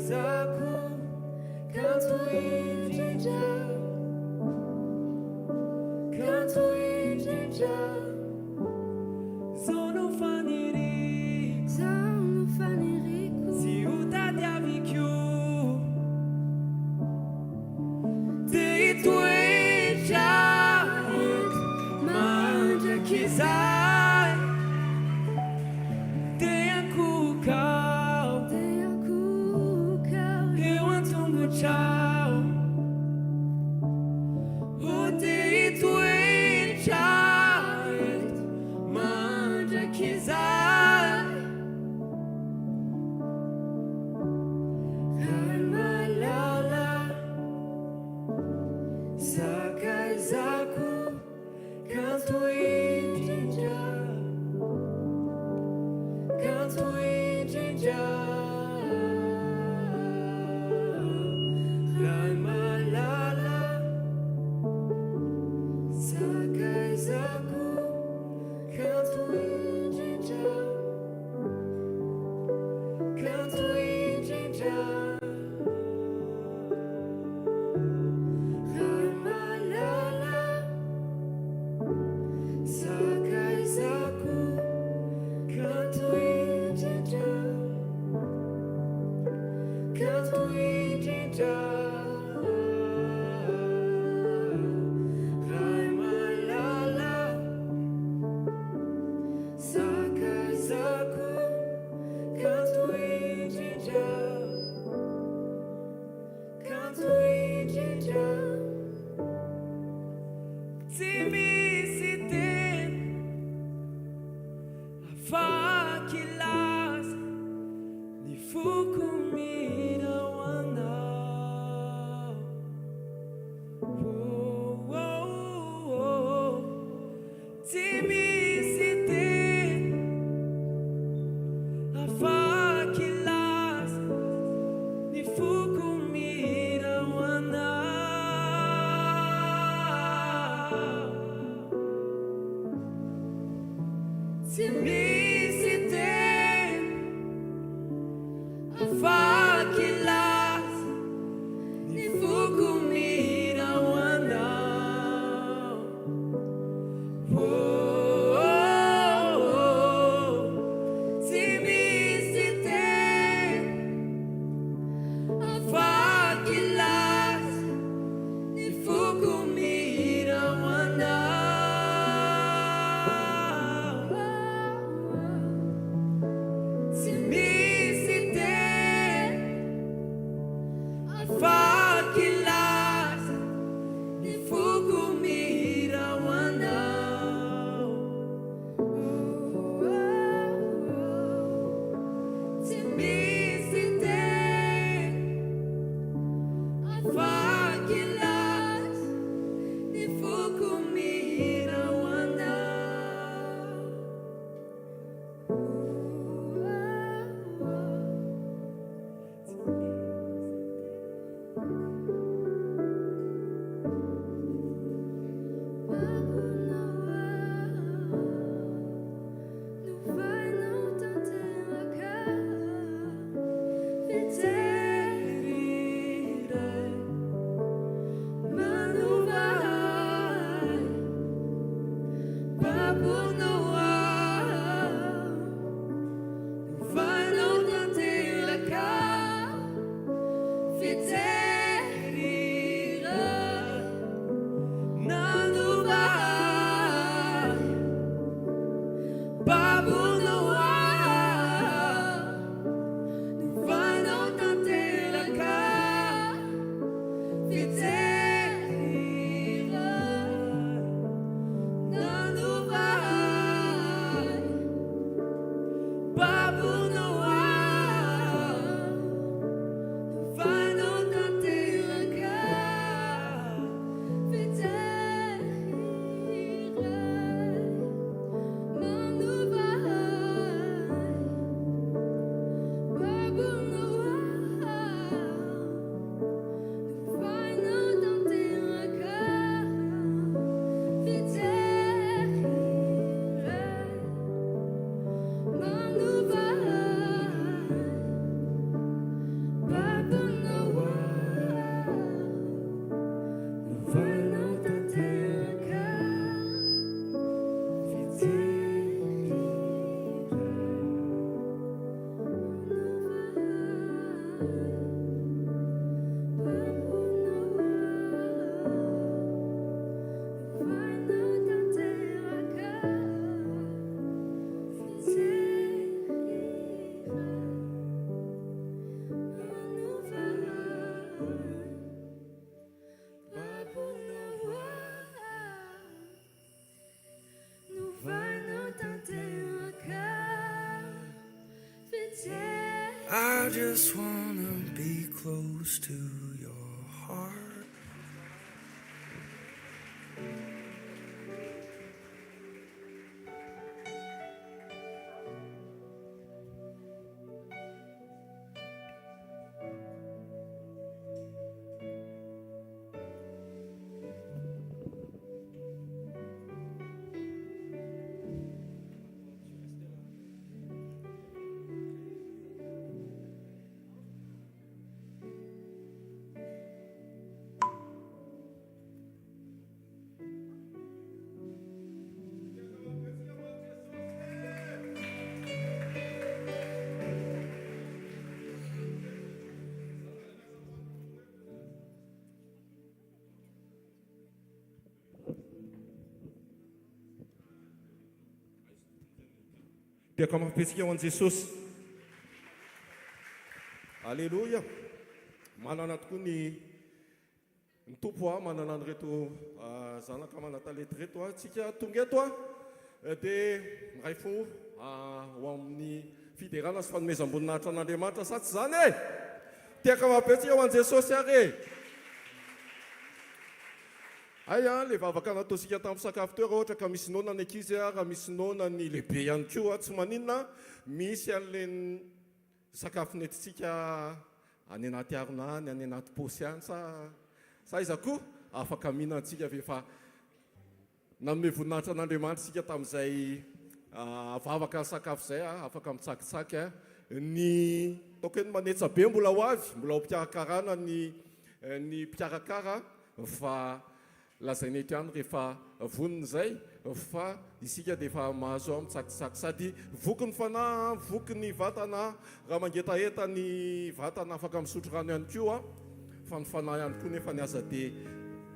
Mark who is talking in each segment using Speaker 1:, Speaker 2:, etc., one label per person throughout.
Speaker 1: zako kantuinjinja zonofaniriku si utati avikyu teitwejaet manja kizai teyankukau hewantunguchau uteitwejaet manja kizai malala sakai zako kantuinjinja Lai malala sakai zako kantuinjinja Lai malala sakai zako kantuinjinja Lai malala sakai zako kantuinjinja Timisiten avakilas ni fukumira wana Timisiten avakilas ni fukumira wana Timisiten avakilas ni fukumira wana Timisiten avakilas ni fukumira wana Timisiten avakilas ni fukumira wana Timisiten avakilas ni fukumira wana just wanna be close to your heart.
Speaker 2: Dia kamapetsika ho an'i Jesosy. Alleloia. Manana tokoa ny tompo manana an'ireto zanaka manan-talety reto tsika tonga eto dia miray fo ho amin'ny fiderana sy fanomezam-boninahitra an'Andriamanitra sa tsy zany e? Tia kamapetsika ho an'i Jesosy ary e. Aya, le vavaka nataosika tamin'ny sakafo teo raha ohatra ka misy nona ny ankizy raha misy nona ny lehibe ihany koa tsy maninona misy an'ilay sakafo nentintsika any anaty arona any, any anaty paosy any sa iza koa afaka mihinantsika efa nanome voninahitra an'Andriamanitra sika tamin'izay vavaka ny sakafo izay afaka mitsakitsaky ny toko ny manetsa be mbola ho avy mbola ho mpikarakarana ny mpikarakara fa lazaina eto ihany rehefa vonina izay fa isika dia efa mahazo ao mitsakitsaky sady voky ny fanahy voky ny vatana raha mangetaheta ny vatana afaka misotro rano ihany koa fa ny fanahy ihany koa nefa ny aza dia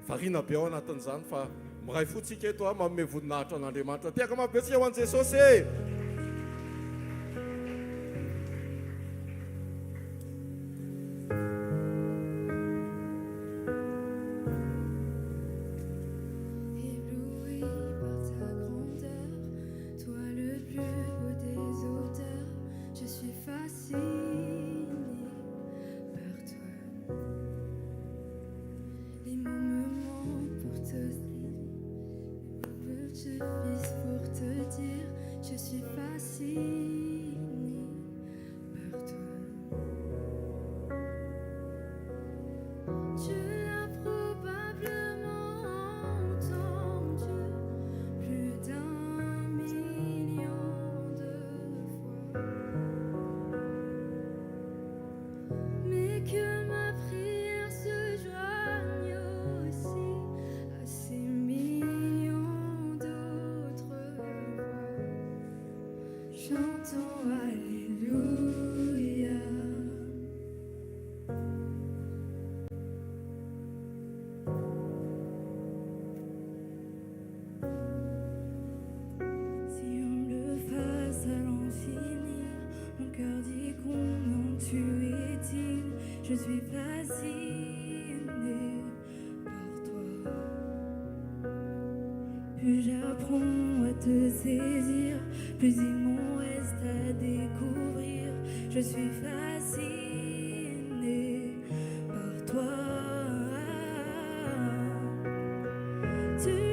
Speaker 2: variana be ao anatin'izany fa miray fotsika eto manome voninahitra an'Andriamanitra. Tiaka mabetsika ho an'i Jesosy e.
Speaker 1: Je suis fascinée par toi. Plus j'apprends à te saisir, plus il m'en reste à découvrir. Je suis fascinée par toi. Tu